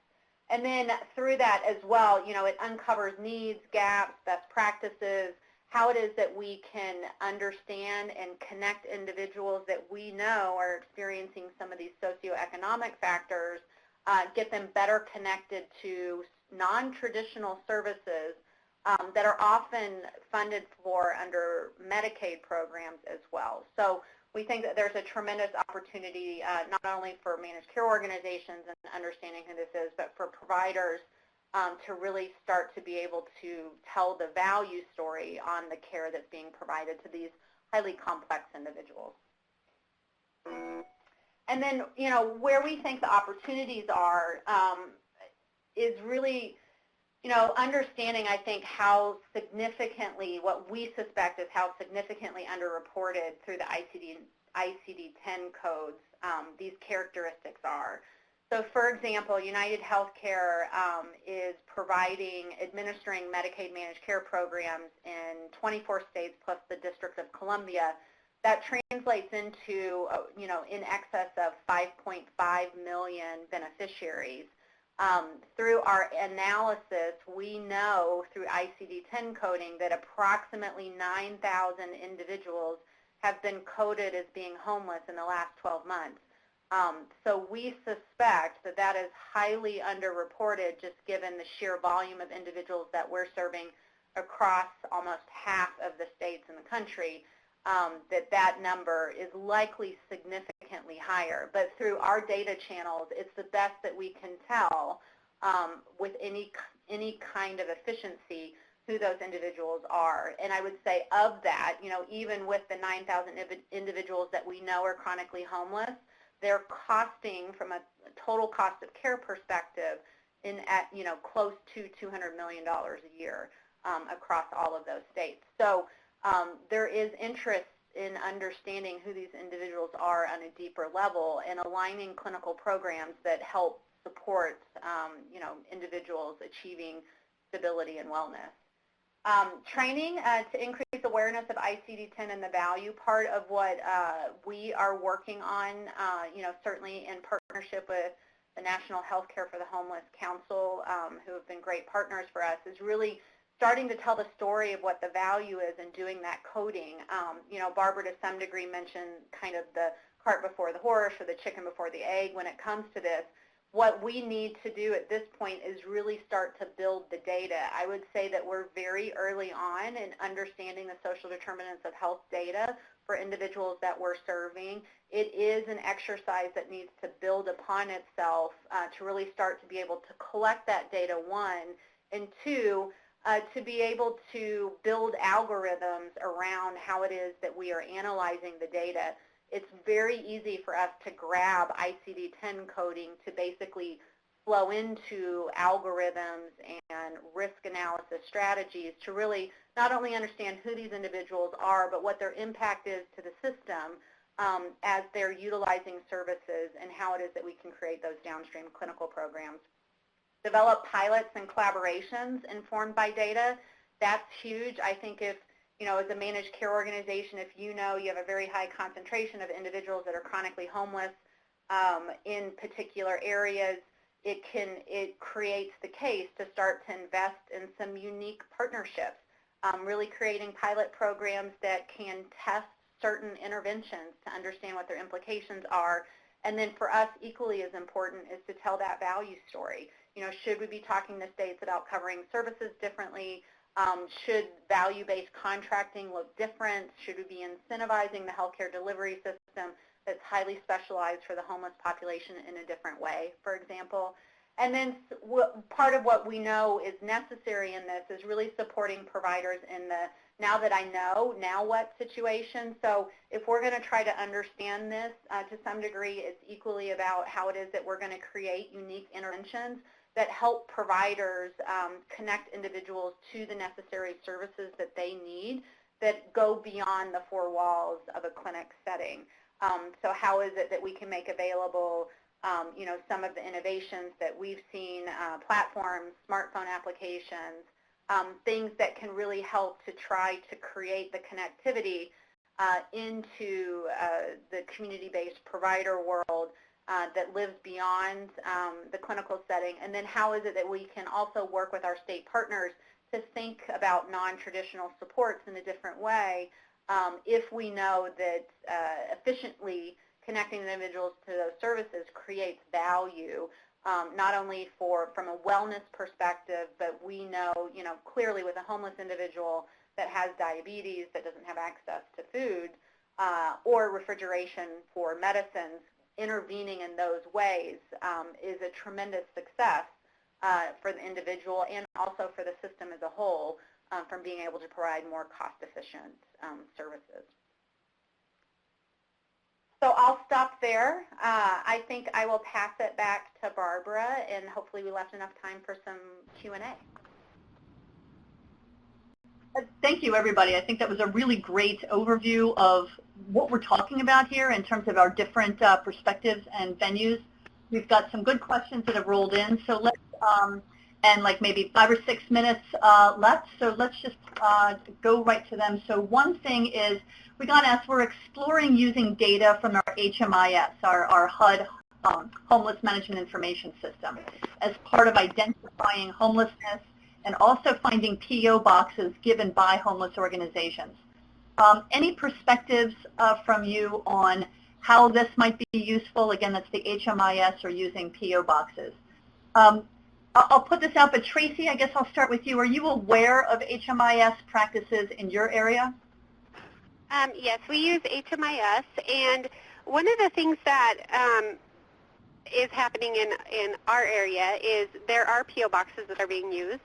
And then through that as well, it uncovers needs, gaps, best practices, how it is that we can understand and connect individuals that we know are experiencing some of these socioeconomic factors, get them better connected to non-traditional services that are often funded for under Medicaid programs as well. So we think that there's a tremendous opportunity not only for managed care organizations and understanding who this is, but for providers to really start to be able to tell the value story on the care that's being provided to these highly complex individuals. And then, where we think the opportunities are is really, understanding, I think, how significantly, what we suspect is how significantly underreported through the ICD-10 codes these characteristics are. So, for example, United Healthcare is administering Medicaid managed care programs in 24 states plus the District of Columbia. That translates into, in excess of 5.5 million beneficiaries. Through our analysis, we know through ICD-10 coding that approximately 9,000 individuals have been coded as being homeless in the last 12 months. So we suspect that that is highly underreported just given the sheer volume of individuals that we're serving across almost half of the states in the country, that number is likely significantly higher. But through our data channels, it's the best that we can tell with any kind of efficiency who those individuals are. And I would say of that, even with the 9,000 individuals that we know are chronically homeless, they're costing from a total cost of care perspective at close to $200 million a year across all of those states. So there is interest in understanding who these individuals are on a deeper level and aligning clinical programs that help support individuals achieving stability and wellness. Training to increase awareness of ICD-10 and the value, part of what we are working on, certainly in partnership with the National Healthcare for the Homeless Council, who have been great partners for us, is really starting to tell the story of what the value is in doing that coding. Barbara to some degree mentioned kind of the cart before the horse or the chicken before the egg when it comes to this. What we need to do at this point is really start to build the data. I would say that we're very early on in understanding the social determinants of health data for individuals that we're serving. It is an exercise that needs to build upon itself to really start to be able to collect that data, one, and two, to be able to build algorithms around how it is that we are analyzing the data. It's very easy for us to grab ICD-10 coding to basically flow into algorithms and risk analysis strategies to really not only understand who these individuals are, but what their impact is to the system, as they're utilizing services and how it is that we can create those downstream clinical programs. Develop pilots and collaborations informed by data. That's huge. I think if, as a managed care organization, if you have a very high concentration of individuals that are chronically homeless in particular areas, it creates the case to start to invest in some unique partnerships, really creating pilot programs that can test certain interventions to understand what their implications are. And then for us, equally as important is to tell that value story. Should we be talking to states about covering services differently? Should value-based contracting look different? Should we be incentivizing the healthcare delivery system that's highly specialized for the homeless population in a different way, for example? And then part of what we know is necessary in this is really supporting providers in the now that I know, now what situation. So if we're going to try to understand this to some degree, it's equally about how it is that we're going to create unique interventions that help providers connect individuals to the necessary services that they need that go beyond the four walls of a clinic setting. So how is it that we can make available some of the innovations that we've seen, platforms, smartphone applications, things that can really help to try to create the connectivity into the community-based provider world that lives beyond the clinical setting. And then how is it that we can also work with our state partners to think about non-traditional supports in a different way if we know that efficiently connecting individuals to those services creates value, not only from a wellness perspective, but we know, clearly with a homeless individual that has diabetes, that doesn't have access to food, or refrigeration for medicines, intervening in those ways is a tremendous success for the individual and also for the system as a whole from being able to provide more cost-efficient services. So I'll stop there. I think I will pass it back to Barbara, and hopefully we left enough time for some Q&A. Thank you, everybody. I think that was a really great overview of what we're talking about here in terms of our different perspectives and venues. We've got some good questions that have rolled in, so let's, and like maybe 5 or 6 minutes left, so let's just go right to them. So one thing is, we got asked, we're exploring using data from our HMIS, our HUD, Homeless Management Information System, as part of identifying homelessness and also finding PO boxes given by homeless organizations. Any perspectives from you on how this might be useful? Again, that's the HMIS or using PO boxes. I'll put this out, but Tracy, I guess I'll start with you. Are you aware of HMIS practices in your area? Yes, we use HMIS, and one of the things that is happening in our area is there are PO boxes that are being used,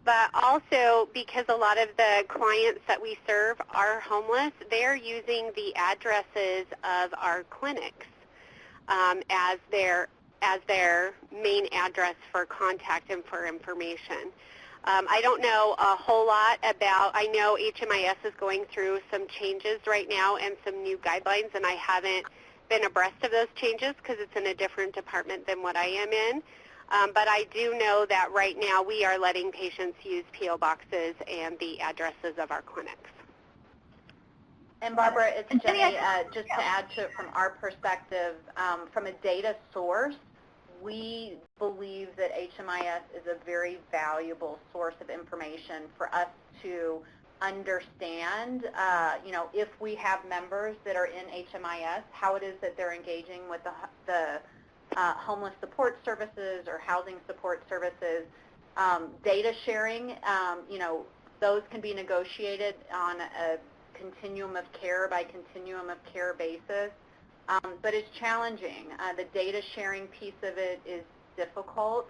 but also because a lot of the clients that we serve are homeless, they're using the addresses of our clinics as their main address for contact and for information. I don't know a whole lot about, I know HMIS is going through some changes right now and some new guidelines, and I haven't been abreast of those changes because it's in a different department than what I am in. But I do know that right now we are letting patients use PO boxes and the addresses of our clinics. And Barbara, it's Jenny, just to add to it from our perspective, from a data source, we believe that HMIS is a very valuable source of information for us to understand, if we have members that are in HMIS, how it is that they're engaging with the homeless support services or housing support services. Data sharing, those can be negotiated on a continuum of care by continuum of care basis. But it's challenging. The data sharing piece of it is difficult.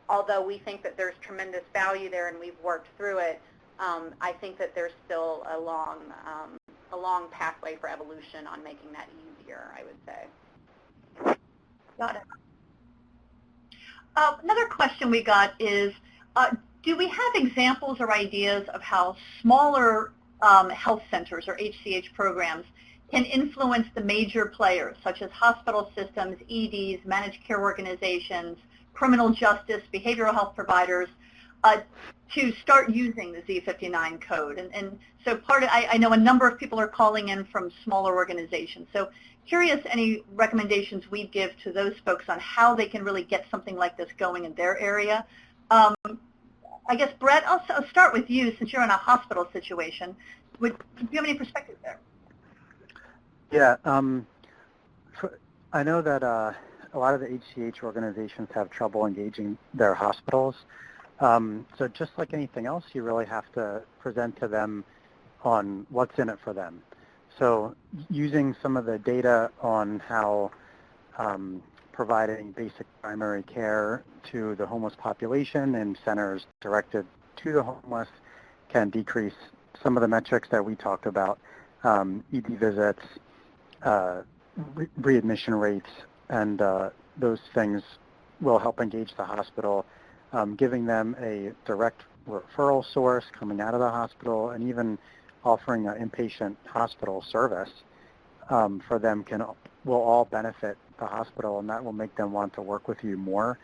Although we think that there's tremendous value there and we've worked through it, I think that there's still a long pathway for evolution on making that easier, I would say. Got it. Another question we got is, do we have examples or ideas of how smaller health centers or HCH programs can influence the major players, such as hospital systems, EDs, managed care organizations, criminal justice, behavioral health providers, to start using the Z59 code. And so I know a number of people are calling in from smaller organizations. So curious any recommendations we'd give to those folks on how they can really get something like this going in their area. I guess, Brett, I'll start with you since you're in a hospital situation. Do you have any perspective there? Yeah, I know that a lot of the HCH organizations have trouble engaging their hospitals. So just like anything else, you really have to present to them on what's in it for them. So using some of the data on how providing basic primary care to the homeless population in centers directed to the homeless can decrease some of the metrics that we talked about, ED visits, readmission rates, and those things will help engage the hospital, giving them a direct referral source coming out of the hospital, and even offering an inpatient hospital service for them will all benefit the hospital, and that will make them want to work with you more.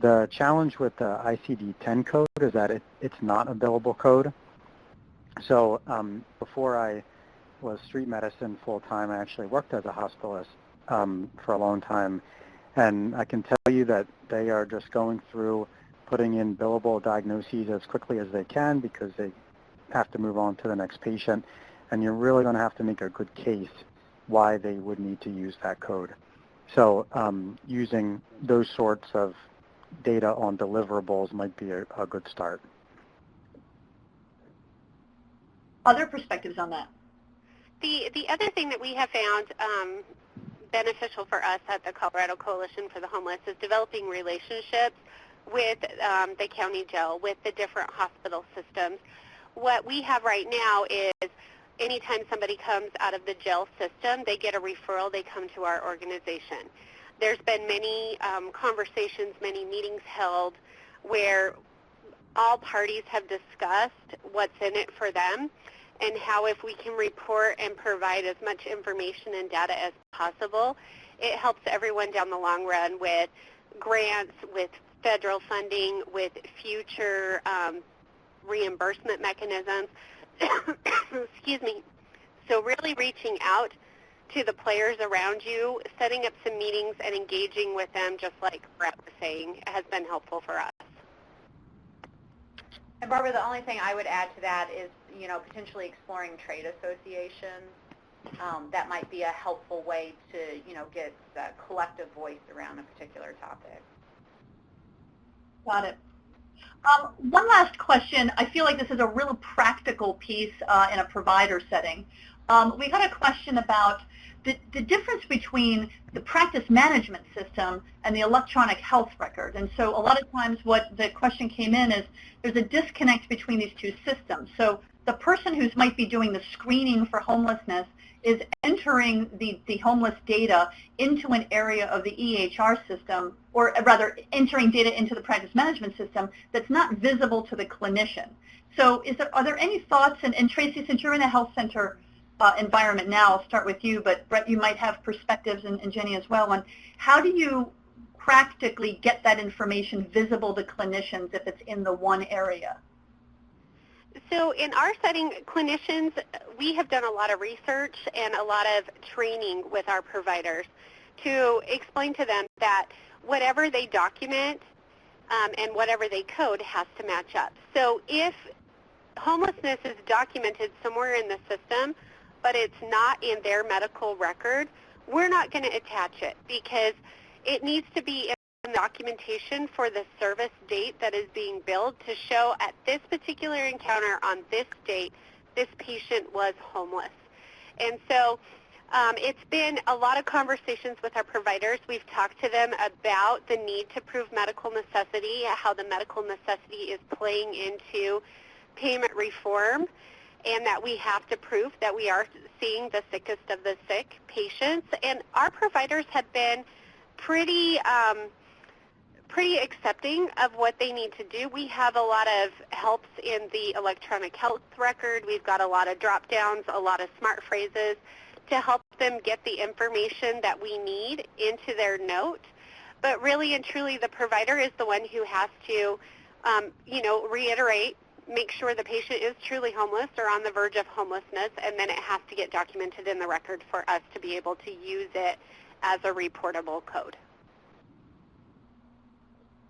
The challenge with the ICD-10 code is that it's not a billable code. So before I was street medicine full-time, I actually worked as a hospitalist for a long time, and I can tell you that they are just going through putting in billable diagnoses as quickly as they can because they have to move on to the next patient, and you're really going to have to make a good case why they would need to use that code. So using those sorts of data on deliverables might be a good start. Other perspectives on that? The other thing that we have found beneficial for us at the Colorado Coalition for the Homeless is developing relationships with the county jail, with the different hospital systems. What we have right now is anytime somebody comes out of the jail system, they get a referral, they come to our organization. There's been many conversations, many meetings held where all parties have discussed what's in it for them and how if we can report and provide as much information and data as possible, it helps everyone down the long run with grants, with federal funding, with future reimbursement mechanisms. Excuse me. So really reaching out to the players around you, setting up some meetings and engaging with them, just like Brett was saying, has been helpful for us. And Barbara, the only thing I would add to that is, potentially exploring trade associations. That might be a helpful way to, get a collective voice around a particular topic. Got it. One last question. I feel like this is a real practical piece in a provider setting. We got a question about the difference between the practice management system and the electronic health record. And so a lot of times what the question came in is there's a disconnect between these two systems. So the person who might be doing the screening for homelessness is entering the homeless data into an area of the EHR system, or rather entering data into the practice management system that's not visible to the clinician. So are there any thoughts, and Tracy, since you're in a health center environment now, I'll start with you, but Brett, you might have perspectives, and Jenny as well, on how do you practically get that information visible to clinicians if it's in the one area? So in our setting, clinicians, we have done a lot of research and a lot of training with our providers to explain to them that whatever they document and whatever they code has to match up. So if homelessness is documented somewhere in the system, but it's not in their medical record, we're not going to attach it because it needs to be in documentation for the service date that is being billed to show at this particular encounter on this date, this patient was homeless. And so it's been a lot of conversations with our providers. We've talked to them about the need to prove medical necessity, how the medical necessity is playing into payment reform, and that we have to prove that we are seeing the sickest of the sick patients. And our providers have been pretty accepting of what they need to do. We have a lot of helps in the electronic health record. We've got a lot of drop-downs, a lot of smart phrases to help them get the information that we need into their note. But really and truly, the provider is the one who has to, reiterate, make sure the patient is truly homeless or on the verge of homelessness, and then it has to get documented in the record for us to be able to use it as a reportable code.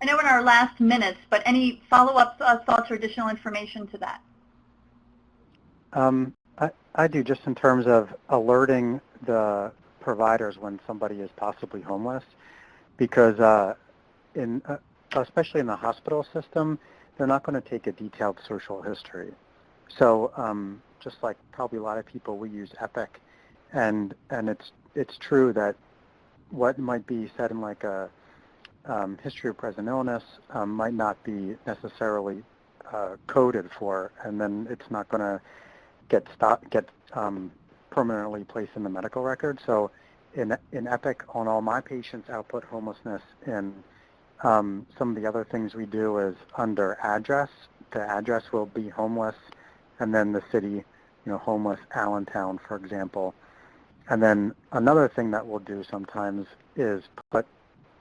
I know we're in our last minutes, but any follow-up thoughts or additional information to that? I do, just in terms of alerting the providers when somebody is possibly homeless, because especially in the hospital system, they're not going to take a detailed social history. So just like probably a lot of people, we use Epic, and it's true that what might be said in like a history of present illness might not be necessarily coded for, and then it's not going to get permanently placed in the medical record. So in Epic, on all my patients, output homelessness. And some of the other things we do is under address. The address will be homeless, and then the city, homeless Allentown, for example. And then another thing that we'll do sometimes is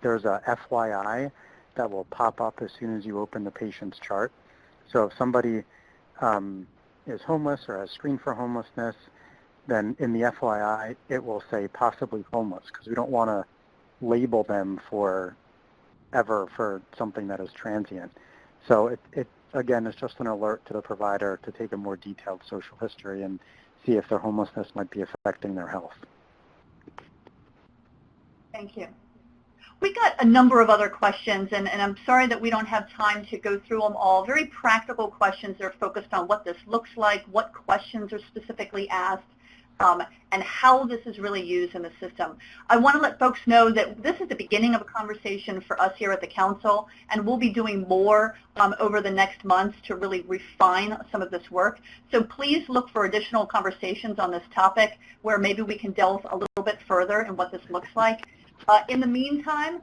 there's a FYI that will pop up as soon as you open the patient's chart. So if somebody is homeless or has screened for homelessness, then in the FYI, it will say possibly homeless, because we don't want to label them for something that is transient. So it again, is just an alert to the provider to take a more detailed social history and see if their homelessness might be affecting their health. Thank you. We got a number of other questions, and I'm sorry that we don't have time to go through them all. Very practical questions that are focused on what this looks like, what questions are specifically asked, and how this is really used in the system. I want to let folks know that this is the beginning of a conversation for us here at the Council, and we'll be doing more over the next months to really refine some of this work. So please look for additional conversations on this topic where maybe we can delve a little bit further in what this looks like. In the meantime,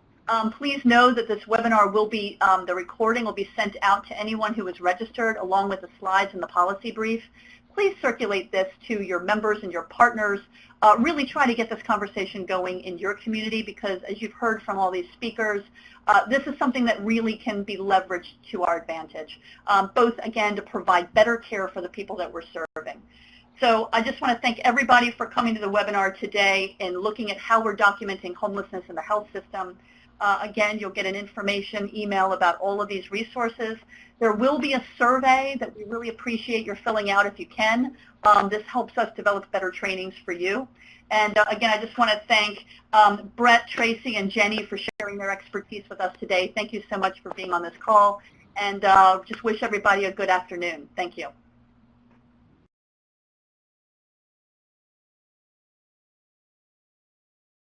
please know that this webinar will be, the recording will be sent out to anyone who is registered along with the slides and the policy brief. Please circulate this to your members and your partners. Really try to get this conversation going in your community, because as you've heard from all these speakers, this is something that really can be leveraged to our advantage, both, again, to provide better care for the people that we're serving. So I just want to thank everybody for coming to the webinar today and looking at how we're documenting homelessness in the health system. Again, you'll get an information email about all of these resources. There will be a survey that we really appreciate your filling out if you can. This helps us develop better trainings for you. And again, I just want to thank Brett, Tracy, and Jenny for sharing their expertise with us today. Thank you so much for being on this call, and just wish everybody a good afternoon. Thank you.